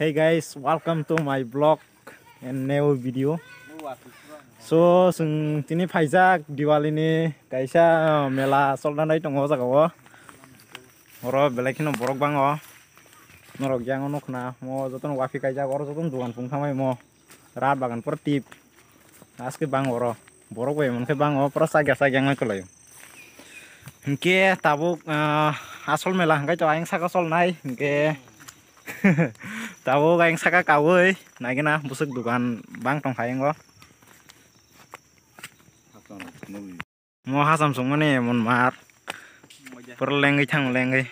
Hey guys, welcome to my blog and new video. So, tini Faizak Diwali ni kaisa mela soldanai tongo jagawo. Oro belakino borok bango. Norok yang nukna mo joton wafi kaisa oro joton dugan pungkamai mo rat bagan pertip. Aske bang oro borok we monke bango prasagya ngai kolayo. Hingke tabuk asol mela hangkai to aing saka sol nai hingke tahu kayak saka kawui naikin busuk dukan bang tong kayeng go mau hasam sung mana mon mar perlengi thang lengi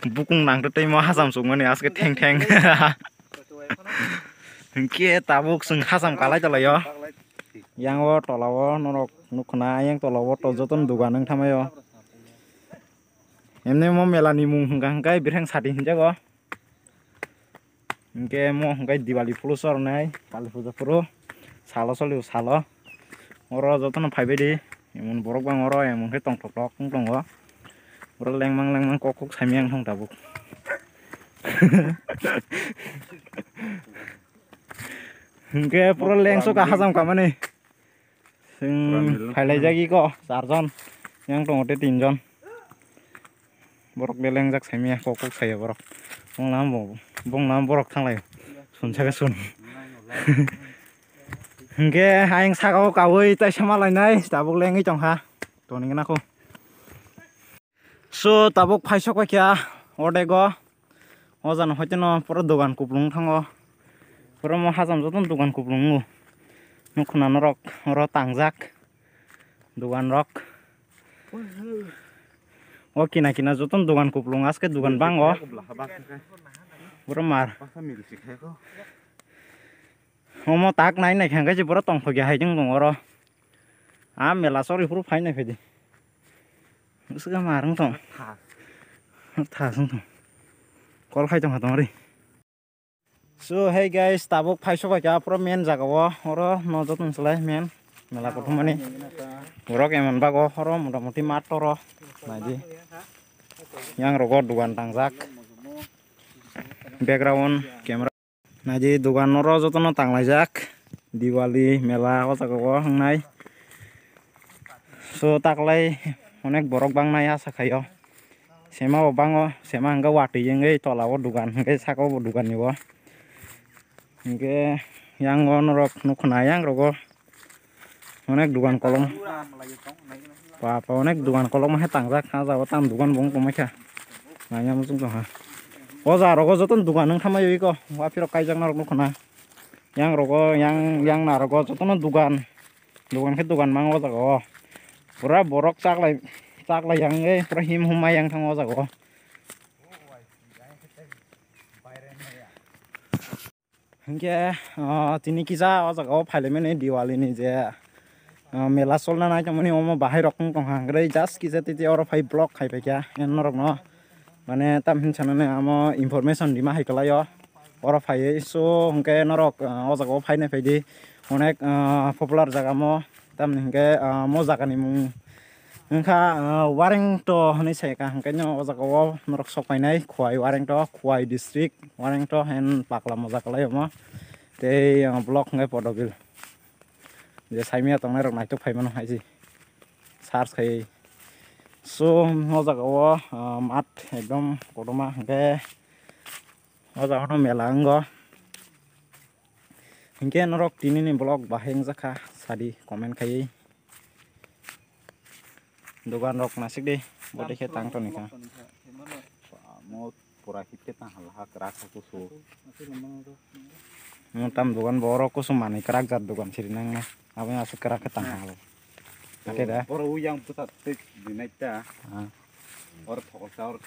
bukung nang tuh mau hasam sung mana aske teng kia tabuk sung hasam kalai yo yang wo tolawo norok nukna yang tolawo tojoton dukan nang thamayo emne mo melani mung hangkai birhang sadi hinjago Oke, mau nggak Diwali pulsor nih, kali puja puru, salo solo salo, oro jotono five di, yang borok bang oro yang mungkin tong go, oro lengmang kokok samiang tong tabuk. Oke, puru leng suka hasam kamu nih, pilih lagi kok, sarjon, yang tong ote tinjon, borok leng jak samiang kokok saya borok. Bong nam borok thanglai sun saga sun hingke aing sakao kawui tai samalai nai tabuk lengi tongha toning naku so tabuk phaisok kya odego ojan hoiteno pura dogan kuplung thango pura mo hajam joton dogan kuplung nukhna norok oro tangjak dogan rok o kina joton dogan kuplung aske dogan bango Bermar. Homo tak naik hangga je pura tong pagi hai jeng oro. Mela sorry pura fine fedi. Suka marang tong. Thasung tong. Kol khai tong hatong ri. So hey guys, tabuk phaiso ka pura men jagawo oro no jotun selai men. Mela kothumani. Borok emon bago oro motamoti mat toro. Naji. Yang rogo dugan tangjak. Background camera naji dugan oro jotono tanglajak Diwali mela o jagago hangnai so taklai onek borok bang nai asa khayo sema o bango sema hangga wati yengai tolawo dugan hanggai sako dugan nibo hingke yang norok nukhna yang rogo onek dugan kolom papa onek dugan kolom he tangjak hajawo tam dugan bong pomaikha nanya musung ha Oza rogo joton dugan nang thamayo iko wapiro kaijak narok nukhna yang rogo yang narogo joton dugan ke dugan mang o jago pura borok chaklai yang pura him humai yang thang o jago hingke tini kisa o jago phaileme Diwali ni je mela solna nai tamani omo bahai rok tong hangrei just kisa titi oro phai blog khai pakya en norok no Mane tam hinsanane amo information dima haikalayo oro phai so hingke norok o jago phaine phaidi onek popular jaga mo tam hingke mo jagani mung hingka Warengto hini saika hingke o jago norok sokainai Khwai Warengto Khwai district Warengto hen pakla mo jakalayo mo tei blog hingke Podobil je saimia tongnai rok naitok phaimano haiji search khai So o jagawo mat ekdom kodoma hingke o jagano mela anggo hingke norok tinini blog baheng jaka sadi comment khai dogan rok nasik de bodekhe tangto nika mo pura hipke tang halha krak kusu tam dogan borok kusum mani krak jat dogan sirinang abe asuk krak tang hal Oke dah. Orang yang pusat tik di naiknya. Orang thokor.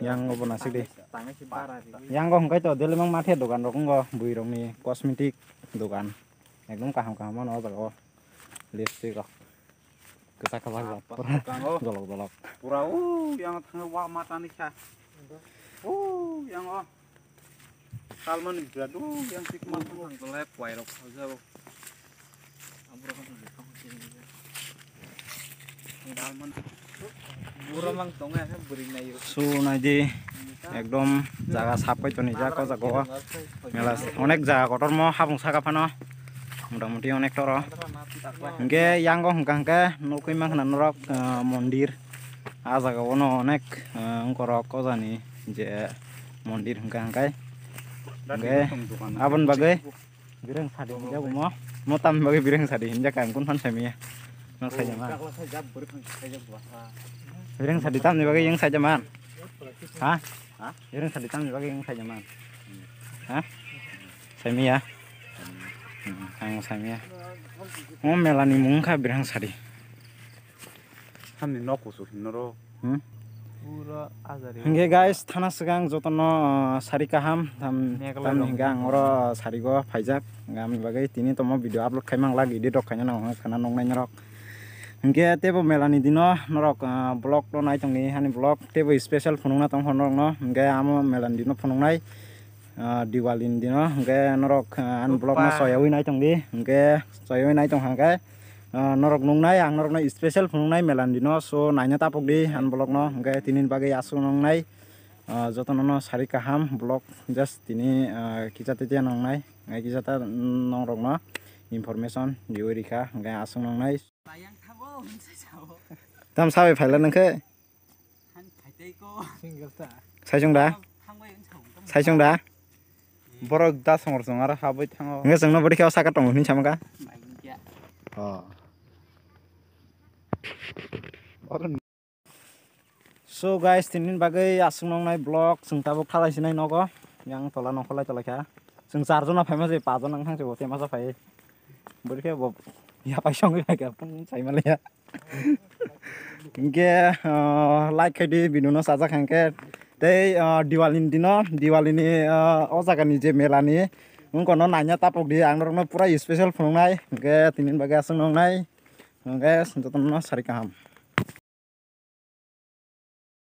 Yang ngopo nasi deh. Yang kok enggak itu dia memang mati dokan rokong kok buirong nih kosmetik dokan. Ekdom kaham no bago. Lipstick kok. Kesak golok. Pura yang tengah mata nih kah. Yang Salman itu yang sikmat ngelep wairok aja. Amro kan Burung mang tonga bering na yuk. So naji ekdom jaga sapai to nija ko jago mela onek jaga kotor mo habung saka pano motamuti onek toro hingke yango hingkangke nukui mang norok mondir a jaga ono onek ngkorok ko jani je mondir hingkangkai hingke abon bagai bireng sadi hinja mo motam bagai bireng sadi hinja kan kun fan samia nang saja man bireng sadi tam ni bagai yang saja man hah bireng sadi tam ni bagai yang saja man hah samia ang samia oh melani mungka bireng sadi Hamni nok usu hinoro. Pura azari. hingke guys thana sigang jotono sari kaham tam hingga oro sari go faijak ngam bagai tini tomo video upload khaimang lagi di dok khanya nang khana nong nai norok hingke tebo melani dino norok blog lo nai tongni hani blog tebo special phunungna tong honok no hingke amo melani dino phunungnai diwali dino hingke norok an blog no soyawi nai tongdi hingke soyawi nai tong hangke norok nungnai ang norok nai special phunungnai melan dino so nanya tapok di an blog no hingke tinin bagai asu nongnai jotono no sari kaham blog just tini kita tete nongnai ngai kita ta norok no information diwi rika hingke asu nongnai Tayang thabo sawo. tam sabe phaila nangke Han phaitei ko. Single ta. saijong da Thangbai chong. saijong da Borok da songor songar habai thango. hingke jongno bodi khaw saka tong ni chamaka Mainja. So guys tinin bagai asung nongnai blog sung tabok thalai sinai nogo yang tola nongkolai tolakha sung charjona famous e pajon nang thangse bote masa phai bodi khe bob ya paisong ga ga pun saimale ya hingke like khaidi video no sajak hangke tei diwali dino diwali ni o jaga ni je melani ungkono nanya tapok di ang no pura special phunungnai hingke tinin bagai asung nongnai hingke jotono sari kaham